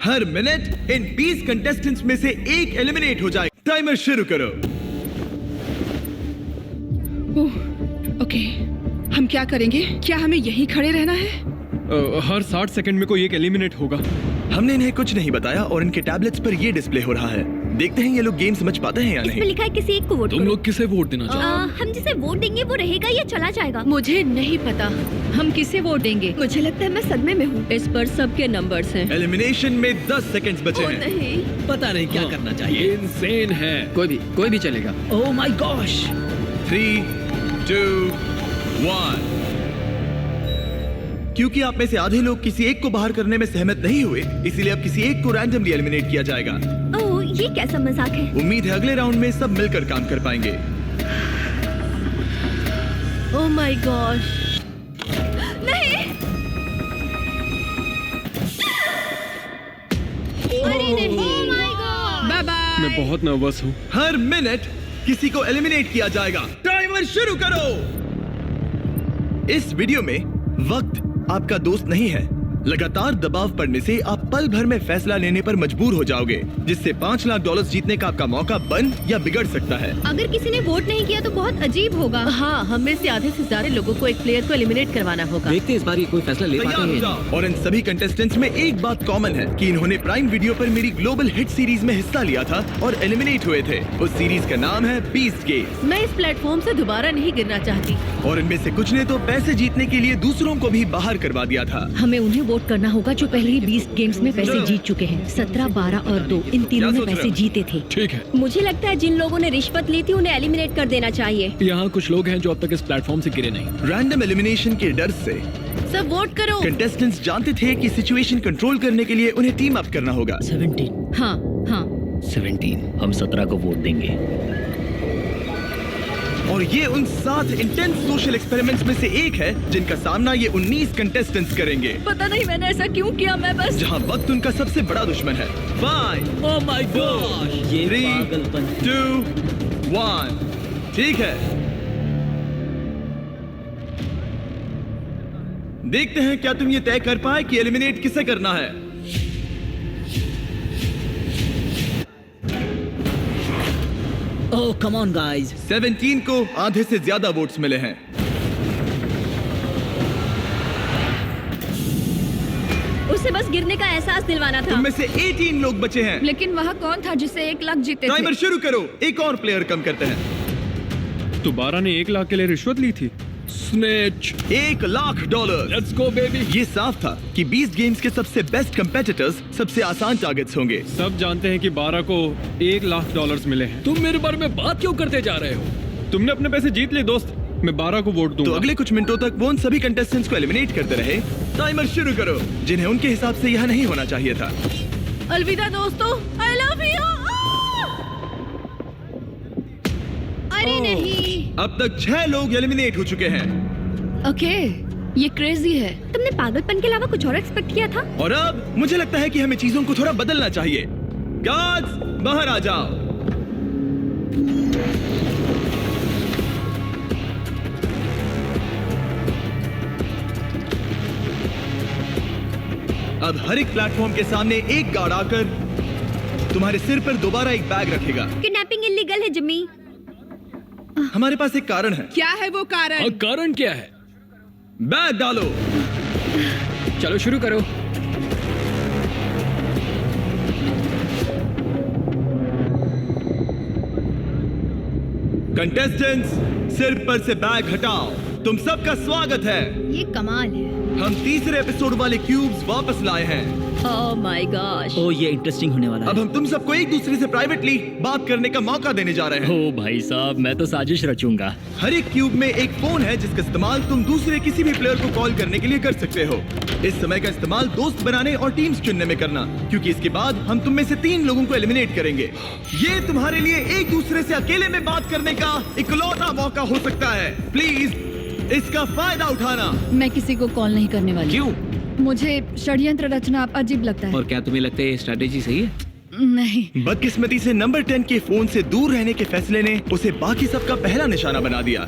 Her minute in 20 contestants में से एक एलिमिनेट हो जाए। टाइमर शुरू करो। ओके, हम क्या करेंगे? क्या हमें यहीं खड़े रहना है? हर 60 सेकंड में कोई एक एलिमिनेट होगा। हमने इन्हें कुछ नहीं बताया और इनके टैबलेट्स पर ये डिस्प्ले हो रहा है। देखते हैं ये लोग गेम समझ पाते हैं या इसमें नहीं। लिखा है किसी एक को वोट तुम करो। लोग किसे वोट देना चाहते हो? हम जिसे वोट देंगे वो रहेगा या चला जाएगा? मुझे नहीं पता हम किसे वोट देंगे। मुझे लगता है मैं सदमे में हूँ। इस पर सबके नंबर्स हैं। एलिमिनेशन में 10 सेकंड्स बचे हैं। नहीं, पता नहीं क्या करना चाहिए। ये इंसेन है। कोई भी चलेगा। ओह माय गॉश। 3, 2, 1। क्योंकि आप में से आधे लोग किसी एक को बाहर करने में सहमत नहीं हुए, इसीलिए अब किसी एक को रैंडमली एलिमिनेट किया जाएगा। ओह ये कैसा मजाक है? उम्मीद है अगले राउंड में सब मिलकर काम कर पाएंगे। Oh my gosh. नहीं, अरे नहीं, oh my God. Bye bye. मैं बहुत नर्वस हूँ। हर मिनट किसी को एलिमिनेट किया जाएगा। टाइमर शुरू करो। इस वीडियो में वक्त आपका दोस्त नहीं है। लगातार दबाव पड़ने से आप पल भर में फैसला लेने पर मजबूर हो जाओगे, जिससे $5 लाख जीतने का आपका मौका बन या बिगड़ सकता है। अगर किसी ने वोट नहीं किया तो बहुत अजीब होगा। हाँ, हम में से आधे से ज्यादा लोगों को एक प्लेयर को एलिमिनेट करवाना होगा। देखते हैं इस बार ये कोई फैसला ले तैयार पाते हो हैं। जाओ। और इन सभी कंटेस्टेंट्स में एक बात कॉमन है कि इन्होंने प्राइम वीडियो पर मेरी ग्लोबल हिट सीरीज में हिस्सा लिया था और एलिमिनेट हुए थे। उस सीरीज का नाम है बीस्ट गेम्स। मैं इस प्लेटफॉर्म से दोबारा नहीं गिरना चाहती। और इनमें से कुछ ने तो पैसे जीतने के लिए दूसरों को भी बाहर करवा दिया था। हमें उन्हें वोट करना होगा जो पहले ही 20 गेम्स में पैसे जीत चुके हैं। 17, 12 और 2 इन तीनों ने पैसे जीते थे। ठीक है। मुझे लगता है जिन लोगों ने रिश्वत ली थी उन्हें एलिमिनेट कर देना चाहिए। यहाँ कुछ लोग हैं जो अब तक इस प्लेटफॉर्म से गिरे नहीं। रैंडम एलिमिनेशन के डर से सब वोट करो। कंटेस्टेंट्स जानते थे कि सिचुएशन कंट्रोल करने के लिए उन्हें टीम अप करना होगा। 17। हाँ हाँ 17। हम 17 को वोट देंगे। और ये उन 7 इंटेंस सोशल एक्सपेरिमेंट्स में से एक है जिनका सामना ये 19 कंटेस्टेंट्स करेंगे, पता नहीं मैंने ऐसा क्यों किया। मैं बस जहां वक्त उनका सबसे बड़ा दुश्मन है। 5, ओह माय गॉश। ये 3, पागलपन। 2, 1। ठीक है, देखते हैं क्या तुम ये तय कर पाए कि एलिमिनेट किसे करना है। ओह कम ऑन गाइस। 17 को आधे से ज्यादा वोट्स मिले हैं। उसे बस गिरने का एहसास दिलवाना था। तुम में से 18 लोग बचे हैं। लेकिन वह कौन था जिससे 1 लाख जीते थे? टाइमर शुरू करो। एक और प्लेयर कम करते हैं। तो 12 ने 1 लाख के लिए रिश्वत ली थी। Snatch. $1 lakh. Let's go baby. ये साफ था कि 20 गेम्स के सबसे बेस्ट कंपेटिटर्स सबसे आसान टारगेट्स होंगे। सब जानते हैं कि 12 को $1 लाख मिले हैं। तुम मेरे बारे में बात क्यों करते जा रहे हो? तुमने अपने पैसे जीत लिए दोस्त। मैं 12 को वोट तो दूंगा। अगले कुछ मिनटों तक वो उन सभी कंटेस्टेंट्स को एलिमिनेट करते रहे। टाइमर शुरू करो, जिन्हें उनके हिसाब से यह नहीं होना चाहिए था। अलविदा दोस्तों, आई लव यू। अरे नहीं, अब तक 6 लोग एलिमिनेट हो चुके हैं। ओके, ये क्रेजी है। तुमने पागलपन के अलावा कुछ और एक्सपेक्ट किया था? और अब मुझे लगता है कि हमें चीजों को थोड़ा बदलना चाहिए। गार्ड्स बाहर आ जाओ। अब हर एक प्लेटफॉर्म के सामने एक गार्ड आकर तुम्हारे सिर पर दोबारा एक बैग रखेगा। किडनैपिंग इलीगल है जिम्मी। हमारे पास एक कारण है। क्या है वो कारण? कारण क्या है? बैग डालो। चलो शुरू करो। कंटेस्टेंट्स, सिर पर से बैग हटाओ। तुम सबका स्वागत है। ये कमाल है। हम तीसरे एपिसोड वाले क्यूब्स वापस लाए हैं। ओह माय गॉश। ओह ये इंटरेस्टिंग होने वाला अब है। हम तुम सबको एक दूसरे से प्राइवेटली बात करने का मौका देने जा रहे हैं। ओह भाई साहब, मैं तो साजिश रचूंगा। हर एक क्यूब में एक फोन है जिसका इस्तेमाल तुम दूसरे किसी भी प्लेयर को कॉल करने के लिए कर सकते हो। इस समय का इस्तेमाल दोस्त बनाने और टीम्स चुनने में करना, क्योंकि इसके बाद हम तुम में से 3 लोगों को एलिमिनेट करेंगे। ये तुम्हारे लिए एक दूसरे से अकेले में बात करने का इकलौता मौका हो सकता है। प्लीज इसका फायदा उठाना। मैं किसी को कॉल नहीं करने वाली। क्यों? मुझे षड्यंत्र रचना अजीब लगता है। और क्या तुम्हें लगता है ये स्ट्रेटेजी सही है? नहीं। बदकिस्मती से नंबर 10 के फोन से दूर रहने के फैसले ने उसे बाकी सबका पहला निशाना बना दिया।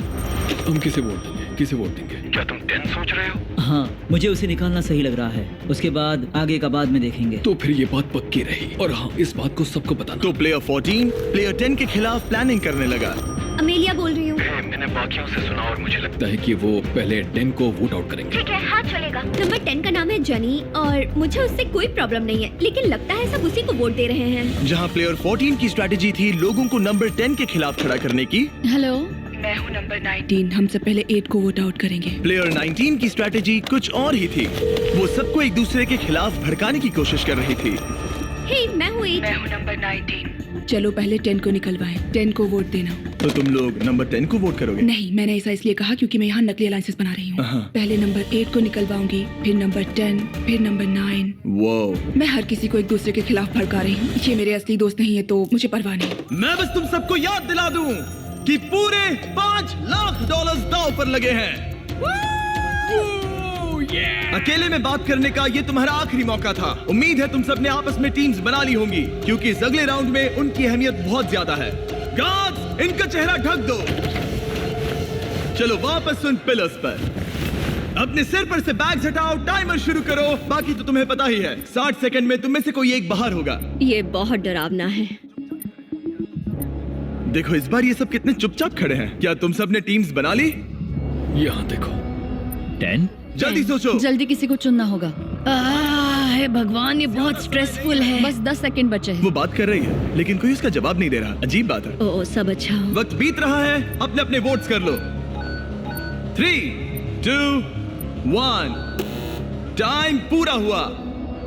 हम किसे वोट देंगे? किसे वोट देंगे? क्या तुम 10 सोच रहे हो? हाँ, मुझे उसे निकालना सही लग रहा है। उसके बाद आगे का बाद में देखेंगे। तो फिर ये बात पक्की रही। और हाँ, इस बात को सबको बताना। तो प्लेयर 14 प्लेयर 10 के खिलाफ प्लानिंग करने लगा। अमेलिया बोल रही हूँ। मैंने बाकियों से सुना और मुझे लगता है कि वो पहले 10 को वोट आउट करेंगे। ठीक है, हाँ चलेगा। नंबर 10 का नाम है जनी और मुझे उससे कोई प्रॉब्लम नहीं है, लेकिन लगता है सब उसी को वोट दे रहे हैं। जहां प्लेयर 14 की स्ट्रैटेजी थी लोगों को नंबर 10 के खिलाफ खड़ा करने की, हेलो, मैं हूँ नंबर 19। हम सब पहले 8 को वोट आउट करेंगे। प्लेयर 19 की स्ट्रैटेजी कुछ और ही थी। वो सबको एक दूसरे के खिलाफ भड़काने की कोशिश कर रही थी। हे, मैं हूँ 8। मैं हूँ नंबर 19। चलो पहले 10 को निकलवाएं। 10 को वोट देना। तो तुम लोग नंबर 10 को वोट करोगे? नहीं, मैंने ऐसा इसलिए कहा क्योंकि मैं यहाँ नकली अलायंसेस बना रही हूँ। पहले नंबर 8 को निकलवाऊंगी, फिर नंबर 10, फिर नंबर 9। वो मैं हर किसी को एक दूसरे के खिलाफ भड़का रही हूँ। ये मेरे असली दोस्त नहीं है तो मुझे परवाह नहीं। मैं बस तुम सबको याद दिला दूं कि पूरे $5 लाख दांव पर लगे हैं। अकेले में बात करने का ये तुम्हारा आखिरी मौका था। उम्मीद है तुम सब ने आपस में टीम्स बना ली होंगी क्योंकि इस अगले राउंड में उनकी अहमियत बहुत ज्यादा है। गार्ड्स, इनका चेहरा ढक दो। चलो वापस उन पिलर्स पर। अपने सिर पर से बैग्स हटाओ, टाइमर शुरू करो। बाकी तो तुम्हें पता ही है, 60 सेकंड में तुम में से कोई एक बाहर होगा। ये बहुत डरावना है। देखो इस बार ये सब कितने चुपचाप खड़े हैं। क्या तुम सब ने टीम्स बना ली? यहाँ देखो। 10? जल्दी सोचो। जल्दी किसी को चुनना होगा। हे भगवान, ये बहुत स्ट्रेसफुल है। बस 10 सेकंड बचे हैं। वो बात कर रही है लेकिन कोई उसका जवाब नहीं दे रहा। अजीब बात है। ओ, सब अच्छा हो। वक्त बीत रहा है, अपने अपने वोट्स कर लो। 3, 2, 1। टाइम पूरा हुआ।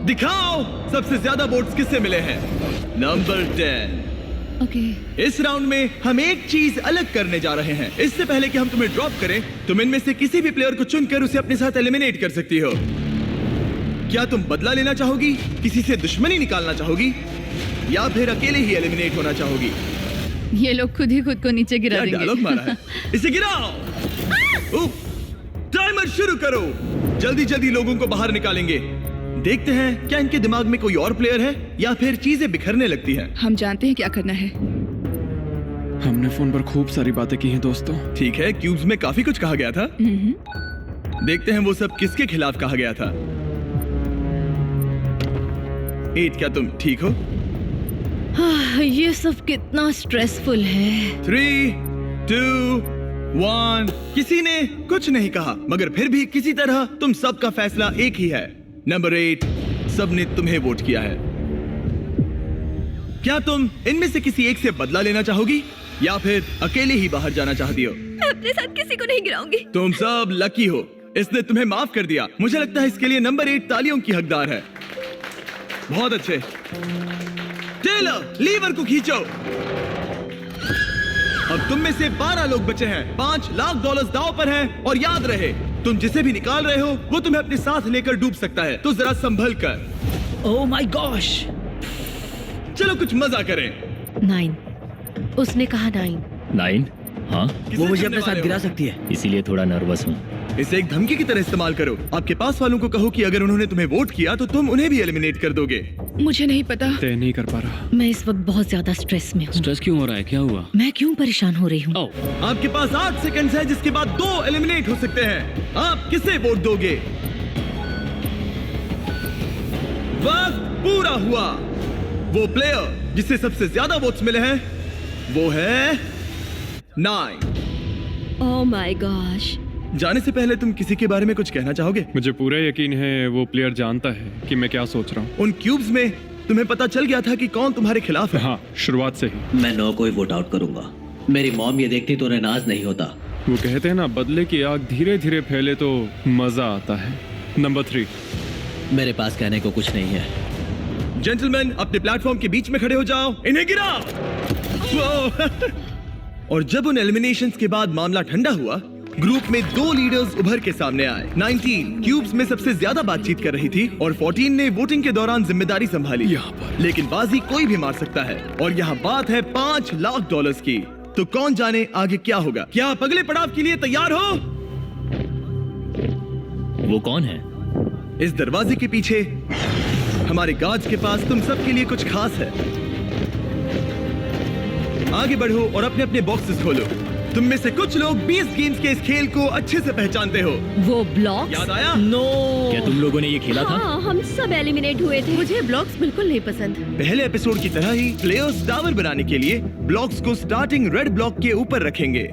दिखाओ सबसे ज्यादा वोट्स किससे मिले हैं। नंबर 10। ओके। इस राउंड में हम एक चीज अलग करने जा रहे हैं। इससे पहले कि हम तुम्हें ड्रॉप करें, तुम इनमें से किसी भी प्लेयर को चुनकर उसे अपने साथ एलिमिनेट कर सकती हो। क्या तुम बदला लेना चाहोगी, किसी से दुश्मनी निकालना चाहोगी, या फिर अकेले ही एलिमिनेट होना चाहोगी? ये लोग खुद ही खुद को नीचे गिरा क्या देंगे। डायलॉग मारा है। इसे गिराओ। टाइमर शुरू करो। जल्दी जल्दी लोगों को बाहर निकालेंगे। देखते हैं क्या इनके दिमाग में कोई और प्लेयर है या फिर चीजें बिखरने लगती हैं। हम जानते हैं क्या करना है। हमने फोन पर खूब सारी बातें की हैं दोस्तों। ठीक है, क्यूब्स में काफी कुछ कहा गया था। देखते हैं वो सब किसके खिलाफ कहा गया था। 8, क्या तुम ठीक हो? ये सब कितना स्ट्रेसफुल है। 3, 2, 1। किसी ने कुछ नहीं कहा मगर फिर भी किसी तरह तुम सबका फैसला एक ही है। नंबर 8, सबने तुम्हें वोट किया है। क्या तुम इनमें से किसी एक से बदला लेना चाहोगी या फिर अकेले ही बाहर जाना चाहती हो? मैं अपने साथ किसी को नहीं गिराऊंगी। तुम सब लकी हो, इसने तुम्हें माफ कर दिया। मुझे लगता है इसके लिए नंबर 8 तालियों की हकदार है। बहुत अच्छे। टेलर, लीवर को खींचो। अब तुम में से 12 लोग बचे हैं। $5 लाख दांव पर हैं और याद रहे, तुम जिसे भी निकाल रहे हो वो तुम्हें अपने साथ लेकर डूब सकता है, तो जरा संभल कर। ओह माय गॉश। चलो कुछ मजा करें। 9। उसने कहा 9। 9? हाँ, किसे वो मुझे चुनने अपने साथ वाले गिरा हो? सकती है। इसीलिए थोड़ा नर्वस हूँ। इसे एक धमकी की तरह इस्तेमाल करो। आपके पास वालों को कहो कि अगर उन्होंने तुम्हें वोट किया तो तुम उन्हें भी एलिमिनेट कर दोगे। मुझे नहीं पता। तय नहीं कर पा रहा। मैं इस वक्त बहुत ज्यादा स्ट्रेस में हूँ। स्ट्रेस क्यों हो रहा है? क्या हुआ? मैं क्यों परेशान हो रही हूँ? ओह, आपके पास 8 सेकंड्स है जिसके बाद 2 एलिमिनेट हो सकते हैं। आप किसे वोट दोगे? वक्त पूरा हुआ। वो प्लेयर जिसे सबसे ज्यादा वोट्स मिले हैं वो है 9। ओह माय गॉश। जाने से पहले तुम किसी के बारे में कुछ कहना चाहोगे? मुझे पूरा यकीन है वो प्लेयर जानता है कि मैं क्या सोच रहा हूँ। उन क्यूब्स में तुम्हें पता चल गया था कि कौन तुम्हारे खिलाफ है। हाँ, शुरुआत से ही। मैं 9 को ही वोट आउट करूंगा। मेरी मॉम ये देखती तो उन्हें नाज नहीं होता। वो कहते हैं ना, बदले की आग धीरे धीरे फैले तो मजा आता है। नंबर 3। मेरे पास कहने को कुछ नहीं है। जेंटलमैन, अपने प्लेटफॉर्म के बीच में खड़े हो जाओ। इन्हें गिराओ। और जब उन एलिमिनेशंस के बाद मामला ठंडा हुआ, ग्रुप में 2 लीडर्स उभर के सामने आए। 19 क्यूब्स में सबसे ज्यादा बातचीत कर रही थी और 14 ने वोटिंग के दौरान जिम्मेदारी संभाली। यहाँ पर लेकिन बाजी कोई भी मार सकता है और यहाँ बात है $5 लाख की। तो कौन जाने आगे क्या होगा? क्या आप अगले पड़ाव के लिए तैयार हो? वो कौन है? इस दरवाजे के पीछे हमारे गार्ड्स के पास तुम सबके लिए कुछ खास है। आगे बढ़ो और अपने अपने बॉक्सेस खोलो। तुम में से कुछ लोग 20 गेम्स के इस खेल को अच्छे से पहचानते हो। वो ब्लॉक याद आया? नो। क्या तुम लोगों ने ये खेला था? हाँ, हम सब एलिमिनेट हुए थे। मुझे ब्लॉक्स बिल्कुल नहीं पसंद। पहले एपिसोड की तरह ही प्लेयर्स टावर बनाने के लिए ब्लॉक्स को स्टार्टिंग रेड ब्लॉक के ऊपर रखेंगे,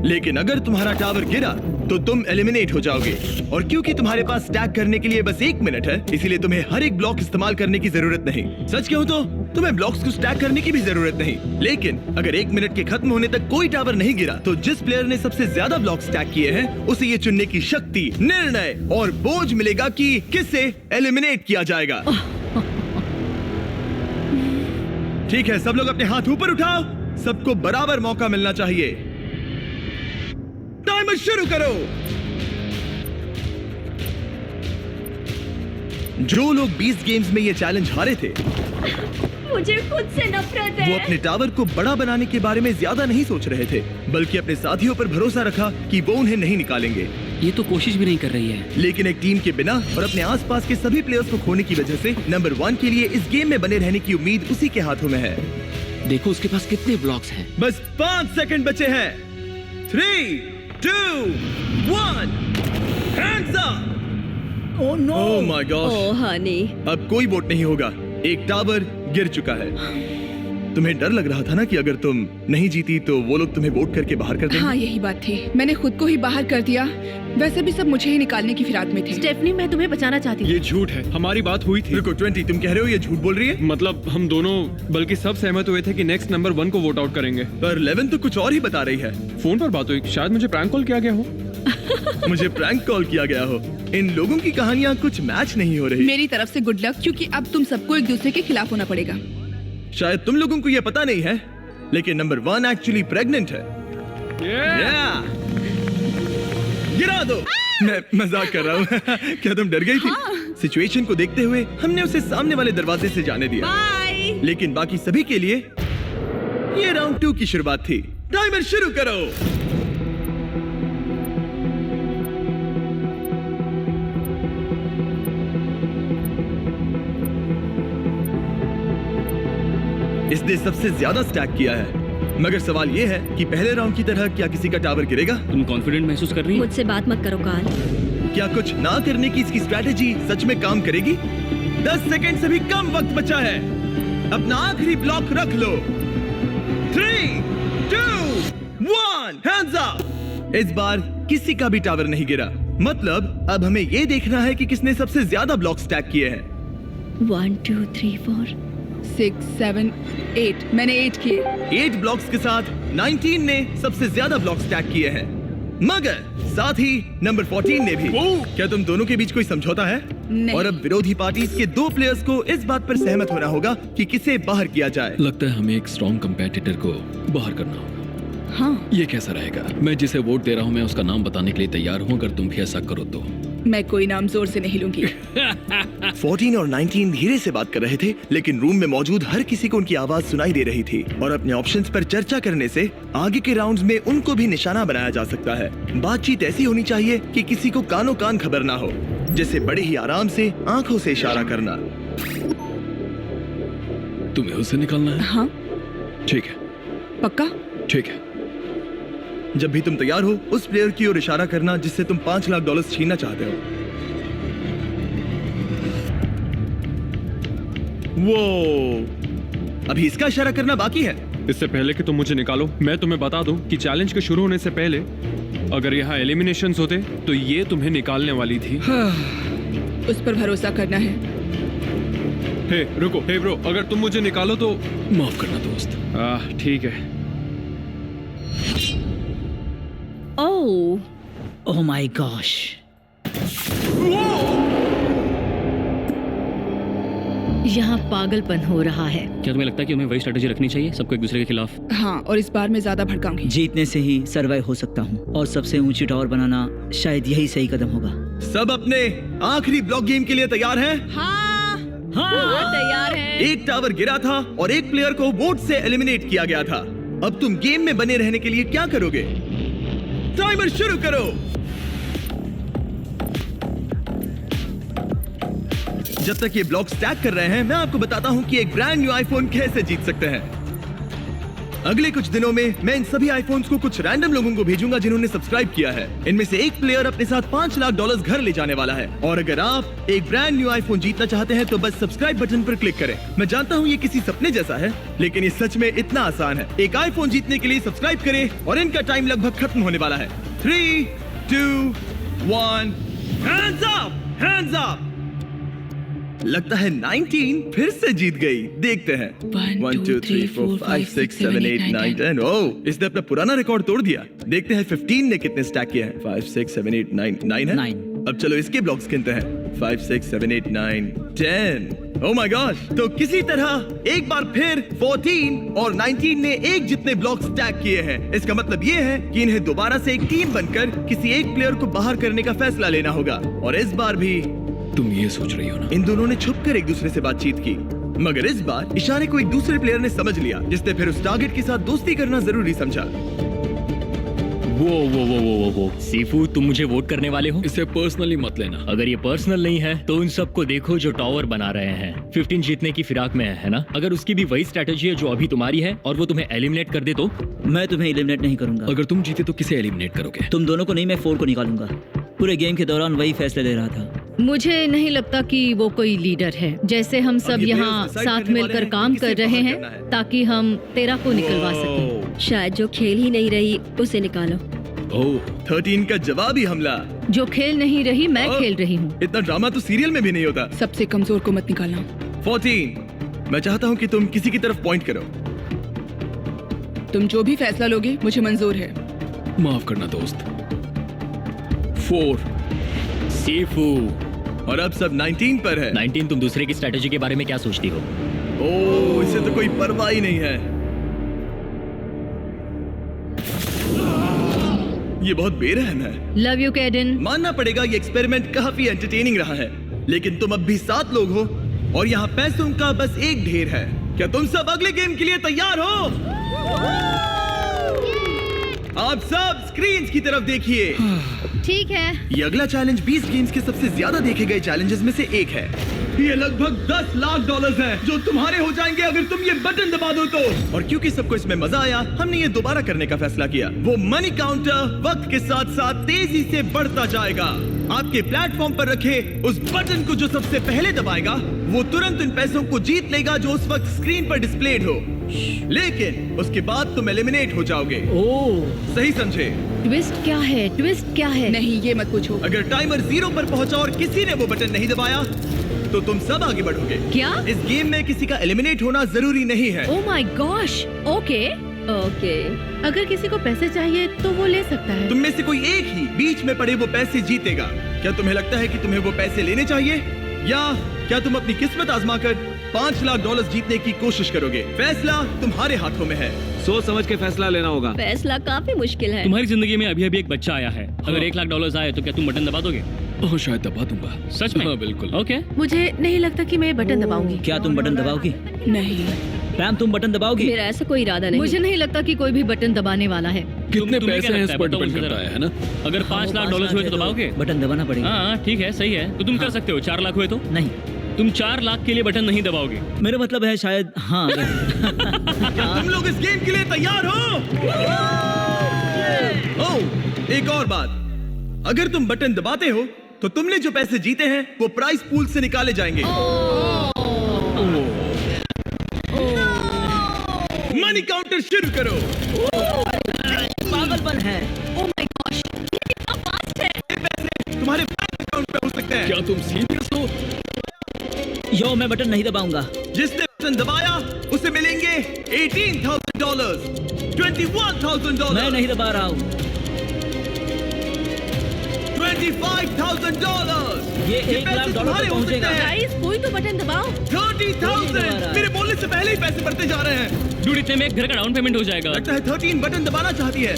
लेकिन अगर तुम्हारा टावर गिरा तो तुम एलिमिनेट हो जाओगे। और क्योंकि तुम्हारे पास स्टैक करने के लिए बस 1 मिनट है, इसीलिए तुम्हें हर एक ब्लॉक इस्तेमाल करने की जरूरत नहीं। सच कहूं तो तुम्हें ब्लॉक्स को स्टैक करने की भी जरूरत नहीं, लेकिन अगर 1 मिनट के खत्म होने तक कोई टावर नहीं गिरा तो जिस प्लेयर ने सबसे ज्यादा ब्लॉक स्टैक किए हैं उसे ये चुनने की शक्ति, निर्णय और बोझ मिलेगा कि किसे एलिमिनेट किया जाएगा। ठीक है, सब लोग अपने हाथ ऊपर उठाओ। सबको बराबर मौका मिलना चाहिए। टाइमर शुरू करो। जो लोग 20 गेम्स में ये चैलेंज हारे थे, मुझे खुद से नफरत है। वो अपने टावर को बड़ा बनाने के बारे में ज्यादा नहीं सोच रहे थे, बल्कि अपने साथियों पर भरोसा रखा कि वो उन्हें नहीं निकालेंगे। ये तो कोशिश भी नहीं कर रही है। लेकिन एक टीम के बिना और अपने आसपास के सभी प्लेयर्स को खोने की वजह से नंबर 1 के लिए इस गेम में बने रहने की उम्मीद उसी के हाथों में है। देखो उसके पास कितने ब्लॉक्स हैं। बस 5 सेकंड बचे हैं। 3, 2, 1, hands up. Oh no. Oh my god. Oh honey. अब कोई वोट नहीं होगा। एक टावर गिर चुका है। तुम्हें डर लग रहा था ना कि अगर तुम नहीं जीती तो वो लोग तुम्हें वोट करके बाहर कर देंगे। हाँ, यही बात थी। मैंने खुद को ही बाहर कर दिया। वैसे भी सब मुझे ही निकालने की फिराक में थे। स्टेफनी, मैं तुम्हें बचाना चाहती ये थी। झूठ है, हमारी बात हुई थी। रुको 20, तुम कह रहे हो ये झूठ बोल रही है? मतलब हम दोनों, बल्कि सब सहमत हुए थे कि नेक्स्ट नंबर 1 को वोट आउट करेंगे। पर 11 तो कुछ और ही बता रही है। फोन पर बात हुई, शायद मुझे प्रैंक कॉल किया गया हो। मुझे प्रैंक कॉल किया गया हो। इन लोगों की कहानियाँ कुछ मैच नहीं हो रही। मेरी तरफ से गुड लक, क्योंकि अब तुम सबको एक दूसरे के खिलाफ होना पड़ेगा। शायद तुम लोगों को ये पता नहीं है, लेकिन नंबर 1 एक्चुअली प्रेग्नेंट है। Yeah! गिरा दो। मैं मजाक कर रहा हूँ। क्या तुम डर गई थी? सिचुएशन को देखते हुए हमने उसे सामने वाले दरवाजे से जाने दिया। बाय। लेकिन बाकी सभी के लिए ये राउंड 2 की शुरुआत थी। टाइमर शुरू करो। इसने सबसे ज्यादा स्टैक किया है, मगर सवाल ये है कि पहले राउंड की तरह क्या किसी का टावर गिरेगा? तुम कॉन्फिडेंट महसूस कर रही हो? मुझसे बात मत करो कार्ल। क्या कुछ ना करने की इसकी स्ट्रैटेजी सच में काम करेगी? 10 सेकंड से भी कम वक्त बचा है। अपना आखिरी ब्लॉक रख लो। 3, 2, 1, हैंड्स अप। इस बार किसी का भी टावर नहीं गिरा। मतलब अब हमें ये देखना है कि किसने सबसे ज्यादा ब्लॉक स्टैक किए हैं। 1, 2, 3, 4, 6, 7, 8। मैंने 8 किए। 8 ब्लॉक्स के साथ 19 ने सबसे ज्यादा ब्लॉक स्टैक किए हैं, मगर साथ ही नंबर 14 ने भी। क्या तुम दोनों के बीच कोई समझौता है? नहीं। और अब विरोधी पार्टी के 2 प्लेयर्स को इस बात पर सहमत होना होगा कि किसे बाहर किया जाए। लगता है हमें एक स्ट्रॉन्ग कंपेटिटर को बाहर करना होगा। हाँ, ये कैसा रहेगा? मैं जिसे वोट दे रहा हूँ मैं उसका नाम बताने के लिए तैयार हूँ, अगर तुम भी ऐसा करो तो। मैं कोई नाम जोर से नहीं लूंगी। 14 और 19 धीरे से बात कर रहे थे, लेकिन रूम में मौजूद हर किसी को उनकी आवाज सुनाई दे रही थी। और अपने ऑप्शंस पर चर्चा करने से आगे के राउंड्स में उनको भी निशाना बनाया जा सकता है। बातचीत ऐसी होनी चाहिए कि किसी को कानों कान खबर ना हो, जैसे बड़े ही आराम से आंखों से इशारा करना। तुम्हें उसे निकालना है? हाँ, ठीक है, पक्का? ठीक है। जब भी तुम तैयार हो उस प्लेयर की ओर इशारा करना जिससे तुम $5 लाख छीनना चाहते हो। वो अभी इसका इशारा करना बाकी है। इससे पहले कि तुम मुझे निकालो, मैं तुम्हें बता दूं कि चैलेंज के शुरू होने से पहले अगर यहाँ एलिमिनेशंस होते तो ये तुम्हें निकालने वाली थी। उस पर भरोसा करना है। हे रुको, हे ब्रो, अगर तुम मुझे निकालो तो माफ करना दोस्त। ठीक है। ओह माय गॉश। यहाँ पागलपन हो रहा है। क्या तुम्हें लगता है कि हमें वही स्ट्रेटेजी रखनी चाहिए, सबको एक दूसरे के खिलाफ? हाँ, और इस बार मैं ज्यादा भड़काऊंगी। जीतने से ही सर्वाइव हो सकता हूँ और सबसे ऊंची टावर बनाना शायद यही सही कदम होगा। सब अपने आखिरी ब्लॉक गेम के लिए तैयार हैं? हाँ, तैयार है। एक टावर गिरा था और एक प्लेयर को वोट से एलिमिनेट किया गया था। अब तुम गेम में बने रहने के लिए क्या करोगे? टाइमर शुरू करो। जब तक ये ब्लॉक स्टैक कर रहे हैं, मैं आपको बताता हूं कि एक ब्रांड न्यू आईफोन कैसे जीत सकते हैं। अगले कुछ दिनों में मैं इन सभी आईफोन्स को कुछ रैंडम लोगों को भेजूंगा जिन्होंने सब्सक्राइब किया है। इनमें से एक प्लेयर अपने साथ $5 लाख घर ले जाने वाला है। और अगर आप एक ब्रांड न्यू आईफोन जीतना चाहते हैं तो बस सब्सक्राइब बटन पर क्लिक करें। मैं जानता हूँ ये किसी सपने जैसा है, लेकिन ये सच में इतना आसान है। एक आईफोन जीतने के लिए सब्सक्राइब करें और इनका टाइम लगभग खत्म होने वाला है। 3, 2, 1, hands up! Hands up! लगता है 19 फिर से जीत गई। देखते हैं। 1, 2, 3, 4, 5, 6, 7, 8, 9, 10। ओह, इसने अपना पुराना रिकॉर्ड तोड़ दिया। देखते हैं 15 ने कितने स्टैक किए हैं। 5, 6, 7, 8, 9 है। 9। अब चलो इसके ब्लॉक्स गिनते हैं। 5, 6, 7, 8, 9, 10। ओह माय गॉश! तो किसी तरह एक बार फिर 14 और 19 ने एक जितने ब्लॉक स्टैक किए हैं। इसका मतलब ये है कि इन्हें दोबारा से एक टीम बनकर किसी एक प्लेयर को बाहर करने का फैसला लेना होगा। और इस बार भी तुम ये सोच रही हो ना? इन दोनों ने छुपकर एक दूसरे से बातचीत की, मगर इस बार इशारे को एक दूसरे प्लेयर ने समझ लिया, जिसने फिर उस टारगेट के साथ दोस्ती करना जरूरी समझा। वो सीफू, तुम मुझे वोट करने वाले हो? इसे पर्सनली मत लेना। अगर ये पर्सनल नहीं है तो उन सबको देखो जो टावर बना रहे हैं। 15 जीतने की फिराक में है ना? अगर उसकी भी वही स्ट्रेटेजी है जो अभी तुम्हारी है और वो तुम्हें एलिमिनेट कर दे तो? मैं तुम्हें एलिमिनेट नहीं करूंगा। अगर तुम जीते तो किसे एलिमिनेट करोगे? तुम दोनों को नहीं, मैं 4 को निकालूंगा। पूरे गेम के दौरान वही फैसले ले रहा था। मुझे नहीं लगता कि वो कोई लीडर है। जैसे हम सब ये यहाँ players decide साथ करने वाले मिलकर हैं काम कि कर किसे रहे बाहर हैं करना है। ताकि हम 13 को निकलवा सकें। शायद जो खेल ही नहीं रही उसे निकालो। ओह, 13 का जवाबी हमला। जो खेल नहीं रही मैं ओह, खेल रही हूँ। इतना ड्रामा तो सीरियल में भी नहीं होता। सबसे कमजोर को मत निकालना। 14, मैं चाहता हूँ कि तुम किसी की तरफ पॉइंट करो। तुम जो भी फैसला लोगे मुझे मंजूर है। माफ करना दोस्त। 4। सीफू। और अब सब 19 पर है। 19, तुम दूसरे की स्ट्रेटेजी के बारे में क्या सोचती हो? ओह, इसे तो कोई परवाह ही नहीं है। ये बहुत बेरहम है। Love you कैडन। मानना पड़ेगा ये एक्सपेरिमेंट काफी एंटरटेनिंग रहा है, लेकिन तुम अब भी 7 लोग हो और यहाँ पैसों का बस एक ढेर है। क्या तुम सब अगले गेम के लिए तैयार हो? आप सब स्क्रीन्स की तरफ देखिए। ठीक है। ये अगला चैलेंज 20 गेम्स के सबसे ज्यादा देखे गए चैलेंजेस में से एक है। ये लगभग $10 लाख है जो तुम्हारे हो जाएंगे अगर तुम ये बटन दबा दो तो। और क्योंकि सबको इसमें मजा आया, हमने ये दोबारा करने का फैसला किया। वो मनी काउंटर वक्त के साथ साथ तेजी से बढ़ता जाएगा। आपके प्लेटफॉर्म पर रखे उस बटन को जो सबसे पहले दबाएगा वो तुरंत उन पैसों को जीत लेगा जो उस वक्त स्क्रीन पर डिस्प्लेड हो। लेकिन उसके बाद तुम एलिमिनेट हो जाओगे। ओह, सही समझे? ट्विस्ट क्या है? ट्विस्ट क्या है? नहीं, ये मत पूछो। अगर टाइमर 0 पर पहुंचा और किसी ने वो बटन नहीं दबाया तो तुम सब आगे बढ़ोगे। क्या? इस गेम में किसी का एलिमिनेट होना जरूरी नहीं है। ओह माय गॉश। ओके। अगर किसी को पैसे चाहिए तो वो ले सकता है। तुम में से कोई एक ही बीच में पड़े वो पैसे जीतेगा। क्या तुम्हें लगता है कि तुम्हें वो पैसे लेने चाहिए, या क्या तुम अपनी किस्मत आजमाकर $5 लाख जीतने की कोशिश करोगे? फैसला तुम्हारे हाथों में है। सोच समझ के फैसला लेना होगा। फैसला काफी मुश्किल है। तुम्हारी जिंदगी में अभी अभी एक बच्चा आया है। अगर $1 लाख आए तो क्या तुम बटन दबा दोगे? ओह, शायद दबा दूंगा। सच में? हाँ, बिल्कुल। ओके। मुझे नहीं लगता कि मैं बटन दबाऊंगी। क्या तुम बटन दबाओगी? नहीं। पैम, तुम बटन दबाओगी? मेरा ऐसा कोई इरादा नहीं। मुझे नहीं लगता कि कोई भी बटन दबाने वाला है। कितने तुम्हें पैसे क्या हैं लगता इस पर बताओ डिपेंड मुझे करता जरा। है ना? अगर $5 लाख हुए तो दबाओगे? बटन दबाना पड़ेगा। हाँ ठीक है, सही है। तो तुम कर सकते हो। 4 लाख हुए तो? नहीं, तुम 4 लाख के लिए बटन नहीं दबाओगे? मेरा मतलब है शायद हाँ। क्या तुम लोग इस गेम के लिए तैयार हो? ओह, एक और बात, अगर तुम बटन दबाते हो तो तुमने जो पैसे जीते हैं वो प्राइस पूल से निकाले जाएंगे। मनी काउंटर शुरू करो। पागलपन है। ओह माय गॉश, ये कितना फास्ट है। पैसे तुम्हारे बैंक अकाउंट पे हो सकते हैं। क्या तुम सीरियस हो? यो, मैं बटन नहीं दबाऊंगा। जिसने बटन दबाया उसे मिलेंगे $18,000, $21,000, मैं नहीं दबा रहा हूँ। $25,000। ये $1 लाख पैसे तुम्हारे हो पहुंचेगा। सकते हैं। गाइस, कोई तो बटन दबाओ। 30,000। मेरे बोलने से पहले ही पैसे बढ़ते जा रहे हैं। डूड, इतने में एक घर का डाउन पेमेंट हो जाएगा। लगता है 13 बटन दबाना चाहती है।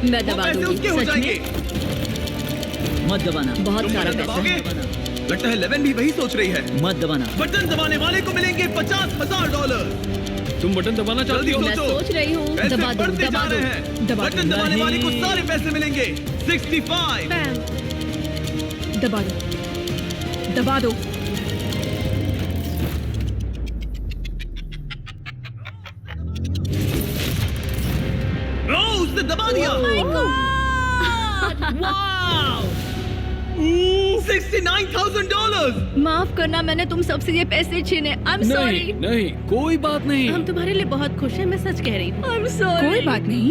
मैं वो दबा पैसे दूंगी। उसके हो सच में? जाएंगे। मत दबाना। बहुत तुम सारा बटन पैसा दबाओगे? है। लगता है 11 भी वही सोच रही है। मत दबाना। बटन दबाने वाले को मिलेंगे $50,000। तुम बटन दबाना चाहती जल्दी हो? मैं सोचो। सोच रही हूँ। पैसे दबा दो, बढ़ते दबा जा दो, रहे हैं। दबा बटन दो। दबाने वाले को नहीं। सारे पैसे मिलेंगे। 65। दबा दो, दबा दो। दबा दिया। $69,000। माफ करना, मैंने तुम सबसे ये पैसे छीने। I'm sorry। नहीं नहीं, कोई बात नहीं। हम तुम्हारे लिए बहुत खुश हैं, मैं सच कह रही हूँ। I'm sorry। कोई बात नहीं,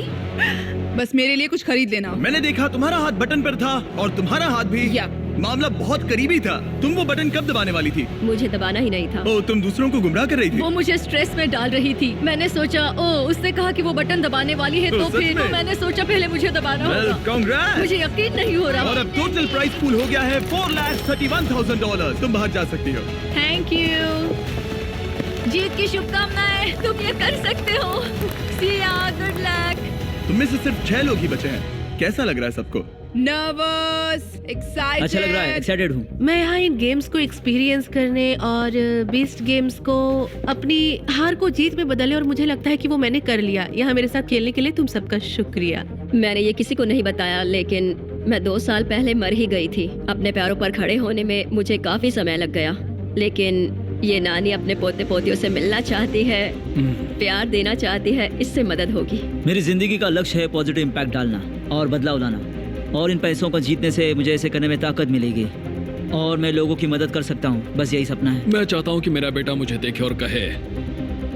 बस मेरे लिए कुछ खरीद लेना। मैंने देखा तुम्हारा हाथ बटन पर था और तुम्हारा हाथ भी। या। मामला बहुत करीबी था। तुम वो बटन कब दबाने वाली थी? मुझे दबाना ही नहीं था। ओ, तुम दूसरों को गुमराह कर रही थी। वो मुझे स्ट्रेस में डाल रही थी। मैंने सोचा, उसने कहा कि वो बटन दबाने वाली है, तो सच फिर में? मैंने सोचा पहले मुझे दबाना Well, होगा। congrats! मुझे यकीन नहीं हो और रहा। अब टोटल प्राइस पूल हो गया है $4,31,000। तुम बाहर जा सकती हो। Thank you. जीत की शुभकामनाएं, तुम ये कर सकते हो। See ya, good luck। तुम में से सिर्फ 6 लोग ही बचे हैं। कैसा लग रहा है सबको? Nervous, excited. अच्छा लग रहा है, एक्साइटेड हूँ। मैं यहाँ इन गेम्स को एक्सपीरियंस करने और बीस्ट गेम्स को अपनी हार को जीत में बदलने, और मुझे लगता है कि वो मैंने कर लिया। यहाँ मेरे साथ खेलने के लिए तुम सबका शुक्रिया। मैंने ये किसी को नहीं बताया, लेकिन मैं 2 साल पहले मर ही गई थी। अपने पैरों पर खड़े होने में मुझे काफी समय लग गया, लेकिन ये नानी अपने पोते पोतियों से मिलना चाहती है, प्यार देना चाहती है। इससे मदद होगी। मेरी जिंदगी का लक्ष्य है पॉजिटिव इम्पैक्ट डालना और बदलाव लाना, और इन पैसों को जीतने से मुझे ऐसे करने में ताकत मिलेगी और मैं लोगों की मदद कर सकता हूँ। बस यही सपना है। मैं चाहता हूँ कि मेरा बेटा मुझे देखे और कहे,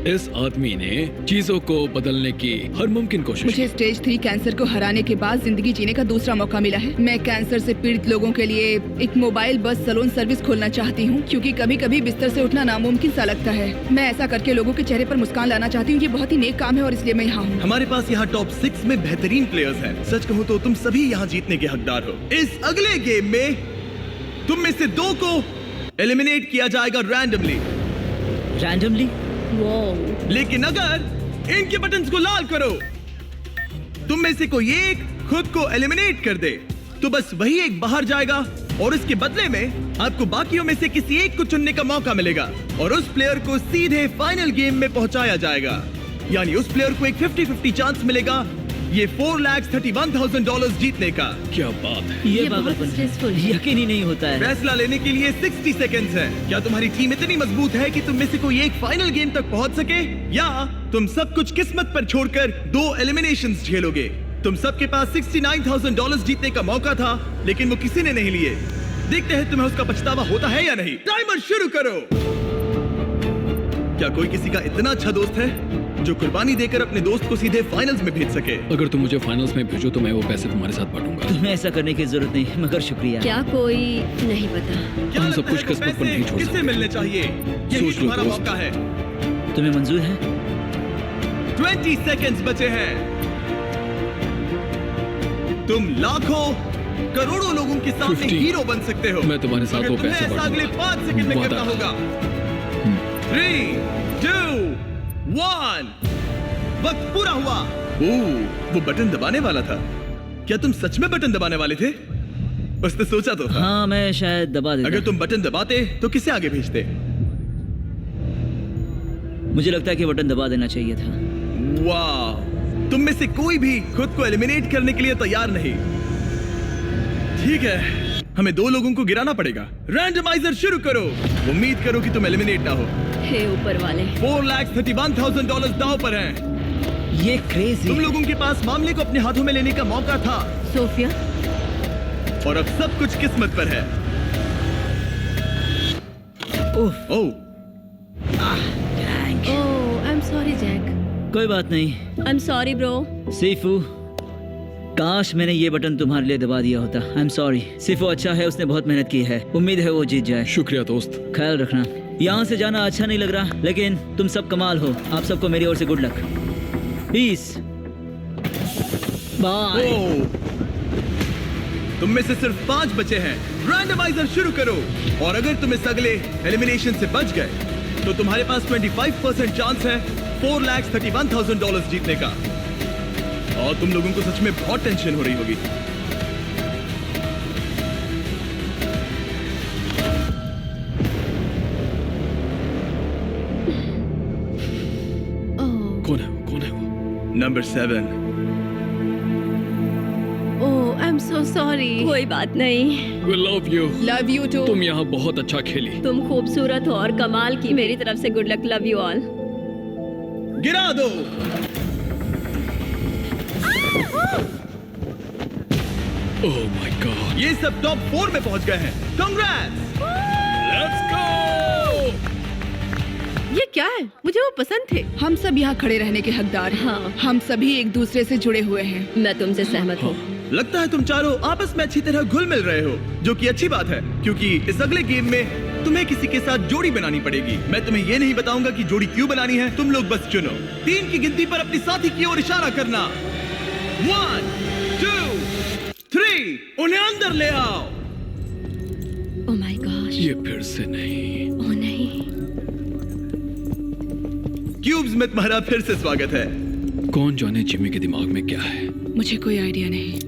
इस आदमी ने चीजों को बदलने की हर मुमकिन कोशिश मुझे की। स्टेज 3 कैंसर को हराने के बाद जिंदगी जीने का दूसरा मौका मिला है। मैं कैंसर से पीड़ित लोगों के लिए एक मोबाइल बस सैलून सर्विस खोलना चाहती हूँ, क्योंकि कभी कभी बिस्तर से उठना नामुमकिन सा लगता है। मैं ऐसा करके लोगों के चेहरे पर मुस्कान लाना चाहती हूँ। ये बहुत ही नेक काम है और इसलिए मैं यहाँ हूँ। हमारे पास यहाँ टॉप 6 में बेहतरीन प्लेयर्स हैं। सच कहूँ तो तुम सभी यहाँ जीतने के हकदार हो। इस अगले गेम में तुम में से 2 को एलिमिनेट किया जाएगा रैंडमली। रैंडमली? लेकिन अगर इनके बटन्स को लाल करो, तुम में से कोई एक खुद को एलिमिनेट कर दे, तो बस वही एक बाहर जाएगा और इसके बदले में आपको बाकियों में से किसी एक को चुनने का मौका मिलेगा और उस प्लेयर को सीधे फाइनल गेम में पहुंचाया जाएगा। यानी उस प्लेयर को एक 50-50 चांस मिलेगा ये $4,31,000 जीतने का। क्या बात है। ये बहुत पागलपन stressful है। है। यकीन ही नहीं होता है। फैसला लेने के लिए 60 सेकंड्स हैं। क्या तुम्हारी टीम इतनी मजबूत है कि तुम में से कोई एक फाइनल गेम तक पहुंच सके, या तुम सब कुछ किस्मत पर छोड़कर 2 एलिमिनेशंस झेलोगे? तुम सबके पास $69,000 जीतने का मौका था, लेकिन वो किसी ने नहीं लिए। देखते हैं तुम्हें उसका पछतावा होता है या नहीं। टाइमर शुरू करो। क्या कोई किसी का इतना अच्छा दोस्त है जो कुर्बानी देकर अपने दोस्त को सीधे फाइनल्स में भेज सके? अगर तुम मुझे फाइनल्स में भेजो तो मैं वो पैसे तुम्हारे साथ बांटूंगा। तुम्हें ऐसा करने की जरूरत नहीं, मगर शुक्रिया। क्या कोई नहीं पता। क्या हम सब लगता कुछ है वो किस्मत पर पैसे नहीं छोड़ किससे सकते। मिलने चाहिए? यही सोच लो तुम्हारा दोस्त। मौका है। तुम्हें मंजूर है? 20 सेकंड्स बचे हैं। तुम लाखों करोड़ों लोगों के सामने 50 हीरो बन सकते हो। मैं तुम्हारे साथ मगर वो तुम्हें पैसे ऐसा अगले बांटूंगा। 5 सेकंड में वादा। करना होगा। 3, 2, 1। वक्त पूरा हुआ। वो बटन दबाने वाला था। क्या तुम सच में बटन दबाने वाले थे? उसने सोचा तो था। हाँ, मैं शायद दबा देता। अगर तुम बटन दबाते तो किसे आगे भेजते? मुझे लगता है कि बटन दबा देना चाहिए था। वाह, तुम में से कोई भी खुद को एलिमिनेट करने के लिए तैयार नहीं। ठीक है, हमें 2 लोगों को गिराना पड़ेगा। रैंडमाइजर शुरू करो। उम्मीद करो कि तुम एलिमिनेट ना हो। हे ऊपर वाले। $4,31,000 दांव पर हैं। ये क्रेजी। तुम लोगों के पास मामले को अपने हाथों में लेने का मौका था, सोफिया, और अब सब कुछ किस्मत पर है। उफ, ओह, ओह आई एम सॉरी जैक। कोई बात नहीं। I am sorry bro. सीफू, काश मैंने ये बटन तुम्हारे लिए दबा दिया होता। I am sorry. सीफू अच्छा है, उसने बहुत मेहनत की है। उम्मीद है वो जीत जाए। शुक्रिया दोस्त। ख्याल रखना। यहाँ से जाना अच्छा नहीं लग रहा, लेकिन तुम सब कमाल हो। आप सबको मेरी ओर से गुड लक। पीस। बाय। ओह। तुम में से सिर्फ 5 बचे हैं। रैंडमाइजर शुरू करो, और अगर तुम इस अगले एलिमिनेशन से बच गए तो तुम्हारे पास 25% चांस है $4,31,000 जीतने का। और तुम लोगों को सच में बहुत टेंशन हो रही होगी। कौन है वो? कौन है वो? Number 7। Oh I am so sorry. कोई बात नहीं। We love you। Love you too. तुम यहाँ बहुत अच्छा खेली। तुम खूबसूरत हो और कमाल की। मेरी तरफ से good luck. Love you all. गिरा दो। ओह माय गॉड, ये सब टॉप 4 में पहुंच गए हैं। कांग्रेट्स। Let's go. ये क्या है? मुझे वो पसंद थे। हम सब यहाँ खड़े रहने के हकदार हैं। हाँ। हम सभी एक दूसरे से जुड़े हुए हैं। मैं तुमसे सहमत हूँ। लगता है तुम चारों आपस में अच्छी तरह घुल मिल रहे हो, जो कि अच्छी बात है, क्योंकि इस अगले गेम में तुम्हें किसी के साथ जोड़ी बनानी पड़ेगी। मैं तुम्हें ये नहीं बताऊंगा कि जोड़ी क्यों बनानी है, तुम लोग बस चुनो। 3 की गिनती पर अपने साथी की ओर इशारा करना। 1 2 3, उन्हें अंदर ले आओ। ओह माय गॉश। ये फिर से नहीं। ओह नहीं। क्यूब्स में तुम्हारा फिर से स्वागत है। कौन जाने जिमी के दिमाग में क्या है। मुझे कोई आइडिया नहीं।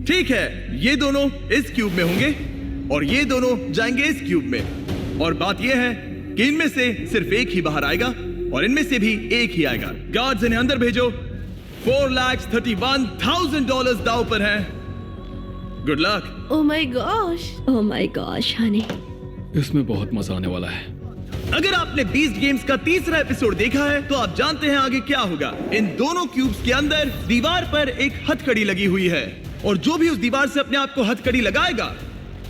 ठीक है, ये दोनों इस क्यूब में होंगे और ये दोनों जाएंगे इस क्यूब में। और बात यह है कि इनमें से सिर्फ एक ही बाहर आएगा और इनमें से भी एक ही आएगा। गार्ड्स इन्हें अंदर भेजो। $4,31,000 दांव पर है। Good luck. Oh my gosh. Oh my gosh Honey. इसमें बहुत मजा आने वाला है। अगर आपने बीस्ट गेम्स का तीसरा एपिसोड देखा है तो आप जानते हैं आगे क्या होगा। इन दोनों क्यूब्स के अंदर दीवार पर एक हथकड़ी लगी हुई है और जो भी उस दीवार से अपने आप को हथकड़ी लगाएगा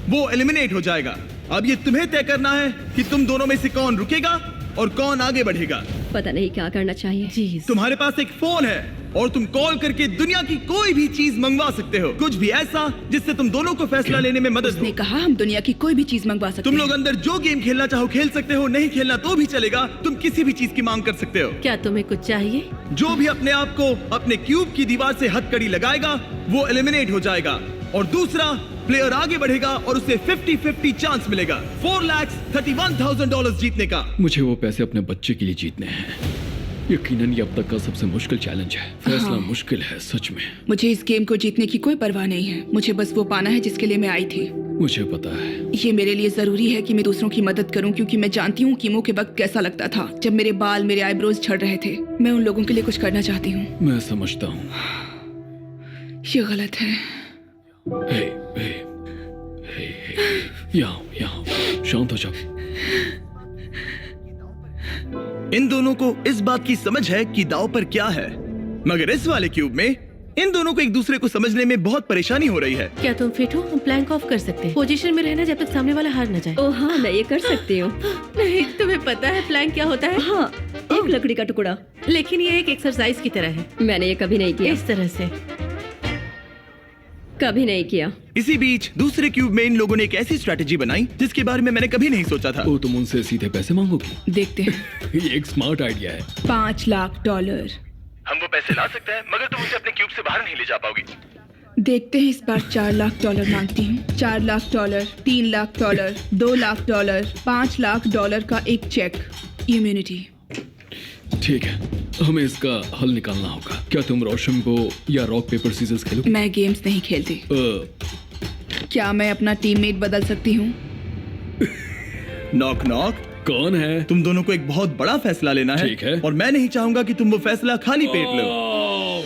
वो एलिमिनेट हो जाएगा। अब ये तुम्हें तय करना है कि तुम दोनों में से कौन रुकेगा और कौन आगे बढ़ेगा। पता नहीं क्या करना चाहिए। जी। तुम्हारे पास एक फोन है और तुम कॉल करके दुनिया की कोई भी चीज मंगवा सकते हो, कुछ भी ऐसा जिससे तुम दोनों को फैसला लेने में मदद उसने हो। कहा हम दुनिया की कोई भी चीज मंगवा सकते तुम हैं। लोग अंदर जो गेम खेलना चाहो खेल सकते हो, नहीं खेलना तो भी चलेगा। तुम किसी भी चीज की मांग कर सकते हो। क्या तुम्हें कुछ चाहिए? जो भी अपने आप को अपने क्यूब की दीवार से हथकड़ी लगाएगा वो एलिमिनेट हो जाएगा और दूसरा प्लेयर आगे बढ़ेगा और उसे 50-50 चांस मिलेगा $4,31,000 जीतने का। मुझे वो पैसे अपने बच्चे के लिए जीतने हैं। यकीनन ये अब तक का सबसे मुश्किल चैलेंज है। फैसला हाँ। मुश्किल है सच में। मुझे इस गेम को जीतने की कोई परवाह नहीं है। मुझे बस वो पाना है जिसके लिए मैं आई थी। मुझे पता है। ये मेरे लिए जरूरी है कि मैं दूसरों की मदद करूं, क्योंकि मैं जानती हूँ कीमो के वक्त कैसा लगता था जब मेरे बाल, मेरे आईब्रोज झड़ रहे थे। मैं उन लोगों के लिए कुछ करना चाहती हूँ। मैं समझता हूँ। ये गलत है। हे, हे, हे, हे। यहाँ शांत हो जाओ। इन दोनों को इस बात की समझ है कि दांव पर क्या है, मगर इस वाले क्यूब में इन दोनों को एक दूसरे को समझने में बहुत परेशानी हो रही है। क्या तुम फिट हो? हम प्लैंक ऑफ कर सकते हैं। पोजीशन में रहना जब तक सामने वाला हार न जाए। ओह हाँ, मैं ये कर सकती हूँ। नहीं, तुम्हें पता है प्लैंक क्या होता है? हाँ, एक लकड़ी का टुकड़ा। लेकिन ये एक एक्सरसाइज की तरह है। मैंने ये कभी नहीं किया। इस तरह से कभी नहीं किया। इसी बीच दूसरे क्यूब में इन लोगों ने एक ऐसी स्ट्रैटेजी बनाई जिसके बारे में मैंने कभी नहीं सोचा था। ओ, तुम उनसे सीधे पैसे मांगोगी? देखते हैं। ये एक स्मार्ट आइडिया है। $5 लाख। हम वो पैसे ला सकते हैं, मगर तुम उसे अपने क्यूब से बाहर नहीं ले जा पाओगी। देखते हैं, इस बार $4 लाख मांगती हूँ। $4 लाख, $3 लाख, $2 लाख, $5 लाख का एक चेक। इम्यूनिटी। ठीक है, हमें इसका हल निकालना होगा। क्या तुम रोशन को या रॉक पेपर सीजर्स खेलोगे? मैं गेम्स नहीं खेलती। क्या मैं अपना टीममेट बदल सकती हूँ? Knock knock. कौन है? तुम दोनों को एक बहुत बड़ा फैसला लेना है। ठीक है। और मैं नहीं चाहूंगा कि तुम वो फैसला खाली पेट लो।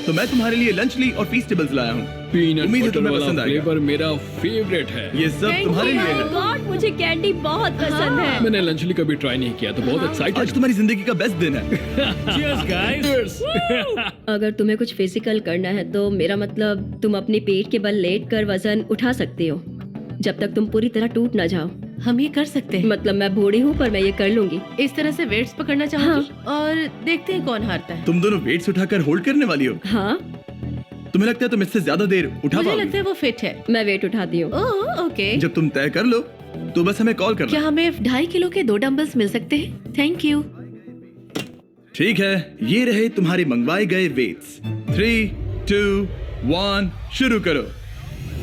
तो मैं तुम्हारे लिए लंच ली और फीस्टेबल्स लाया हूँ। पीनट उम्मीद है बटर तुम्हें वाला पसंद आएगा। फ्लेवर मेरा फेवरेट है। ये सब तुम्हारे लिए है। गॉड, मुझे कैंडी बहुत पसंद है। मैंने लंचली कभी ट्राई नहीं किया तो बहुत एक्साइटेड। आज तुम्हारी जिंदगी का बेस्ट दिन है। Cheers, guys. अगर तुम्हें कुछ फिजिकल करना है तो मेरा मतलब तुम अपनी पेट के बल लेट कर वजन उठा सकती हो जब तक तुम पूरी तरह टूट ना जाओ। हम ये कर सकते हैं। मतलब मैं बूढ़ी हूँ पर मैं ये कर लूंगी। इस तरह से वेट्स पकड़ना चाहूंगी और देखते हैं कौन हारता है। तुम दोनों वेट्स उठाकर होल्ड करने वाली हो। हाँ, तुम्हें लगता है तुम इससे ज्यादा देर उठा मुझे पाओगी? लगता है वो फिट है। मैं वेट उठाती हूँ। Oh okay. जब तुम तय कर लो तो बस हमें कॉल करना। क्या हमें 2.5 किलो के 2 डंबल्स मिल सकते हैं? Thank you. ठीक है, ये रहे तुम्हारे मंगवाए गए वेट्स। 3, 2, 1 शुरू करो।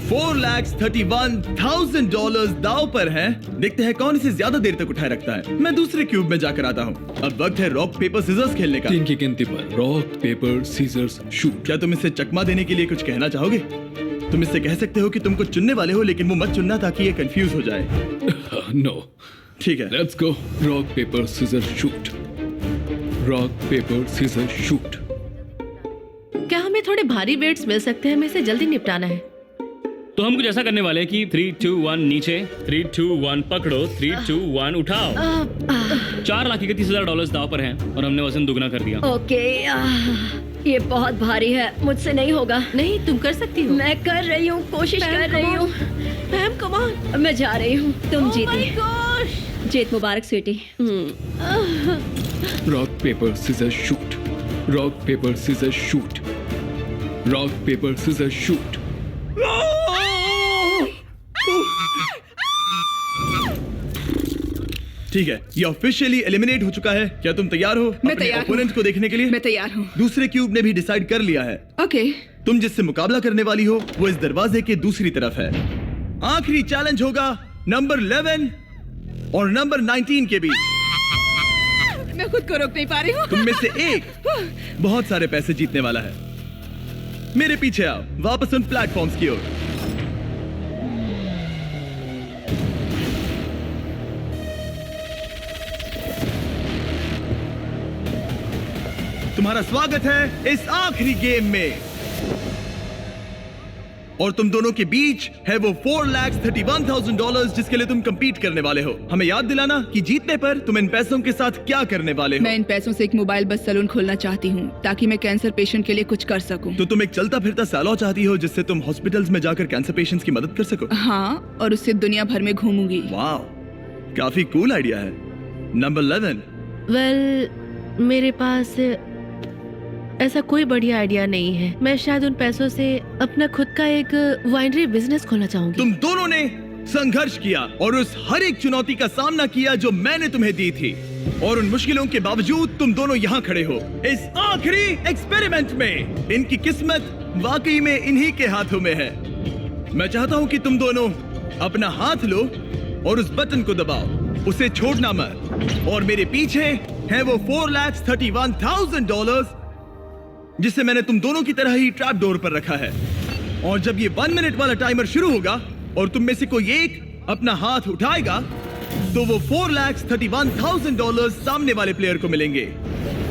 $4,31,000 दाव पर है। देखते हैं कौन इसे ज्यादा देर तक उठाए रखता है। मैं दूसरे क्यूब में जाकर आता हूँ। अब वक्त है रॉक पेपर सीजर्स खेलने का। 3 की गिनती पर रॉक पेपर सीजर्स शूट। क्या तुम इसे चकमा देने के लिए कुछ कहना चाहोगे? तुम इससे कह सकते हो कि तुम कुछ चुनने वाले हो, लेकिन वो मत चुनना ताकि ये कंफ्यूज हो जाए। नो, ठीक है। Let's go. Rock paper scissors shoot. Rock paper scissors shoot. क्या हमें थोड़े भारी वेट्स मिल सकते हैं? हमें इसे जल्दी निपटाना है। तो हम कुछ ऐसा करने वाले हैं कि 3, 2, 1 नीचे, 3, 2, 1 पकड़ो, 3, 2, 1 उठाओ। 4,31,000 डॉलर्स दाव पर हैं और हमने वजन दुगना कर दिया। ओके, ये बहुत भारी है, मुझसे नहीं होगा। नहीं, तुम कर सकती हो। मैं कर रही हूँ, कोशिश कर रही हूँ। Ma'am come on. मैं जा रही हूँ, तुम Oh my जीती। gosh! जीत मुबारक sweetie. Rock paper scissor shoot, rock paper scissor shoot, rock paper scissor shoot. ठीक है, ये ऑफिशियली एलिमिनेट हो चुका है। क्या तुम तैयार हो मैं अपने तैयार हूँ। ओपोनेंट को देखने के लिए? मैं तैयार हूँ। दूसरे क्यूब ने भी डिसाइड कर लिया है। ओके, तुम जिससे मुकाबला करने वाली हो वो इस दरवाजे के दूसरी तरफ है। आखिरी चैलेंज होगा नंबर 11 और नंबर 19 के बीच। मैं खुद को रोक नहीं पा रही हूँ। तुम में से एक बहुत सारे पैसे जीतने वाला है। मेरे पीछे आओ, वापस उन प्लेटफॉर्म्स की ओर। तुम्हारा स्वागत है इस आखिरी गेम में, और तुम दोनों के बीच है वो $4,31,000 जिसके लिए तुम compete करने वाले हो। हमें याद दिलाना कि जीतने पर तुम इन पैसों के साथ क्या करने वाले हो। मैं इन पैसों से एक मोबाइल बस सैलून खोलना चाहती हूँ ताकि मैं कैंसर पेशेंट के लिए कुछ कर सकूँ। तो तुम एक चलता फिरता सैलून चाहती हो जिससे तुम हॉस्पिटल्स में जाकर कैंसर पेशेंट्स की मदद कर सको। हाँ, और उससे दुनिया भर में घूमूंगी। वाह, काफी कूल आइडिया है। नंबर 11। वेल, मेरे पास ऐसा कोई बढ़िया आइडिया नहीं है। मैं शायद उन पैसों से अपना खुद का एक वाइनरी बिजनेस खोलना चाहूंगी। तुम दोनों ने संघर्ष किया और उस हर एक चुनौती का सामना किया जो मैंने तुम्हें दी थी, और उन मुश्किलों के बावजूद तुम दोनों यहाँ खड़े हो इस आखिरी एक्सपेरिमेंट में। इनकी किस्मत वाकई में इन्हीं के हाथों में है। मैं चाहता हूँ कि तुम दोनों अपना हाथ लो और उस बटन को दबाओ, उसे छोड़ना मत। और मेरे पीछे है वो $4,31,000 जिसे मैंने तुम दोनों की तरह ही ट्रैप डोर पर रखा है। और जब ये 1 मिनट वाला टाइमर शुरू होगा और तुम में से कोई एक अपना हाथ उठाएगा तो वो $4,31,000 सामने वाले प्लेयर को मिलेंगे।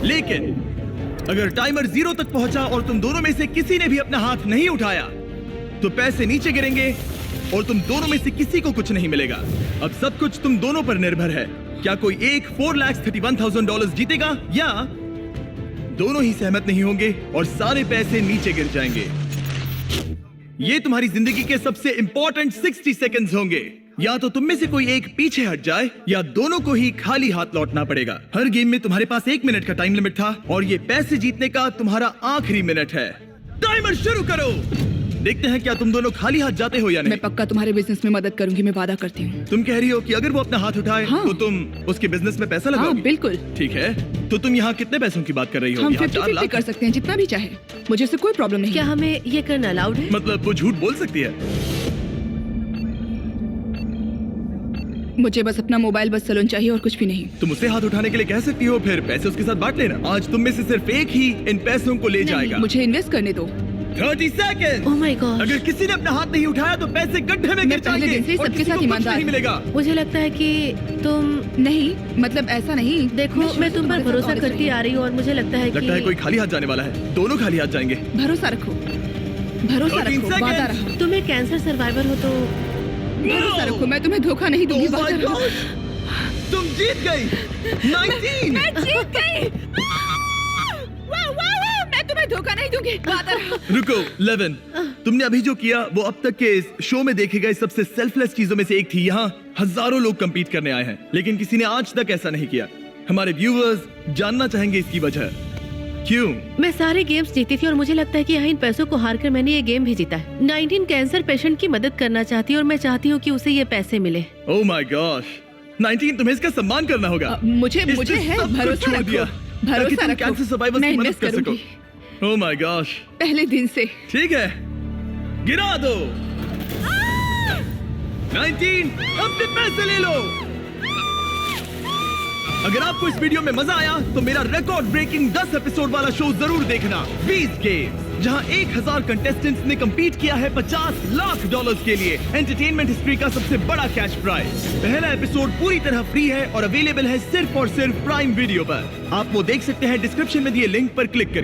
लेकिन अगर टाइमर 0 तक पहुंचा और तुम दोनों में से किसी ने भी अपना हाथ नहीं उठाया तो पैसे नीचे गिरेंगे और तुम दोनों में से किसी को कुछ नहीं मिलेगा। अब सब कुछ तुम दोनों पर निर्भर है। क्या कोई एक $4,31,000 जीतेगा या दोनों ही सहमत नहीं होंगे और सारे पैसे नीचे गिर जाएंगे। ये तुम्हारी जिंदगी के सबसे इंपॉर्टेंट 60 सेकंड्स होंगे। या तो तुम में से कोई एक पीछे हट जाए या दोनों को ही खाली हाथ लौटना पड़ेगा। हर गेम में तुम्हारे पास 1 मिनट का टाइम लिमिट था और ये पैसे जीतने का तुम्हारा आखिरी मिनट है। टाइमर शुरू करो। देखते हैं क्या तुम दोनों खाली हाथ जाते हो या नहीं। मैं पक्का तुम्हारे बिजनेस में मदद करूंगी, मैं वादा करती हूँ। तुम कह रही हो कि अगर वो अपना हाथ उठाए हाँ। तो तुम उसके बिजनेस में पैसा हाँ, लगाओगी? बिल्कुल। ठीक है, तो तुम यहाँ कितने पैसों की बात कर रही हो? हम यहाँ 4 50-50 लाख? कर सकते हैं, जितना भी चाहे। मुझे इससे कोई प्रॉब्लम नहीं। क्या हमें ये करना अलाउड है? मतलब वो झूठ बोल सकती है। मुझे बस अपना मोबाइल बस सैलून चाहिए और कुछ भी नहीं। तुम उसे हाथ उठाने के लिए कह सकती हो, फिर पैसे उसके साथ बांट लेना। आज तुम में से सिर्फ एक ही इन पैसों को ले जाएगा। मुझे इन्वेस्ट करने दो। 30 सेकंड। Oh my God. अगर किसी ने अपना हाथ नहीं उठाया तो पैसे गड्ढे में गिर मैं पहले जाएंगे दिन से ही और सबके किसी साथ को कुछ ईमानदार नहीं हूँ। मिलेगा। मुझे लगता है कि तुम नहीं, मतलब ऐसा नहीं। देखो, मैं तुम पर भरोसा करती आ रही हूँ और मुझे लगता है लगता है कोई कि खाली हाथ जाने वाला है। दोनों खाली हाथ जाएंगे। भरोसा रखो, भरोसा 13 रखो, seconds। वादा रहा। तुम एक कैंसर सर्वाइवर हो तो भरोसा रखो, मैं तुम्हें धोखा नहीं दूंगी। Oh my वादा रहा। God! तुम जीत गई। 19। मैं जीत गई। वाह, वाह, वाह, मैं तुम्हें धोखा नहीं दूंगी। वादा रहा। रुको 11, तुमने अभी जो किया वो अब तक के इस शो में देखे गए सबसे सेल्फलेस चीजों में से एक थी। यहाँ हजारों लोग compete करने आए हैं लेकिन किसी ने आज तक ऐसा नहीं किया। हमारे व्यूअर्स जानना चाहेंगे इसकी वजह। क्यों? मैं सारे गेम्स जीती थी और मुझे लगता है कि यहाँ इन पैसों को हार कर मैंने ये गेम भी जीता है। 19 कैंसर पेशेंट की मदद करना चाहती हूँ और मैं चाहती हूँ कि उसे ये पैसे मिले। Oh my gosh! 19, तुम्हें इसका सम्मान करना होगा। मुझे इसने मुझे है सब कुछ भरोसा छोड़ रखो, दिया ताकि भरोसा तुम रखो। कैंसर सर्वाइवर्स मैं की मदद इन्वेस्ट कर सको। करूंगी Oh my gosh! पहले दिन से। ठीक है, गिरा दो। 19, अपने पैसे ले लो। अगर आपको इस वीडियो में मजा आया तो मेरा रिकॉर्ड ब्रेकिंग 10 एपिसोड वाला शो जरूर देखना, बीस्ट गेम्स, जहां 1000 कंटेस्टेंट्स ने कंपीट किया है $50 लाख के लिए एंटरटेनमेंट हिस्ट्री का सबसे बड़ा कैश प्राइज। पहला एपिसोड पूरी तरह फ्री है और अवेलेबल है सिर्फ और सिर्फ प्राइम वीडियो पर। आप वो देख सकते हैं डिस्क्रिप्शन में दिए लिंक पर क्लिक करके।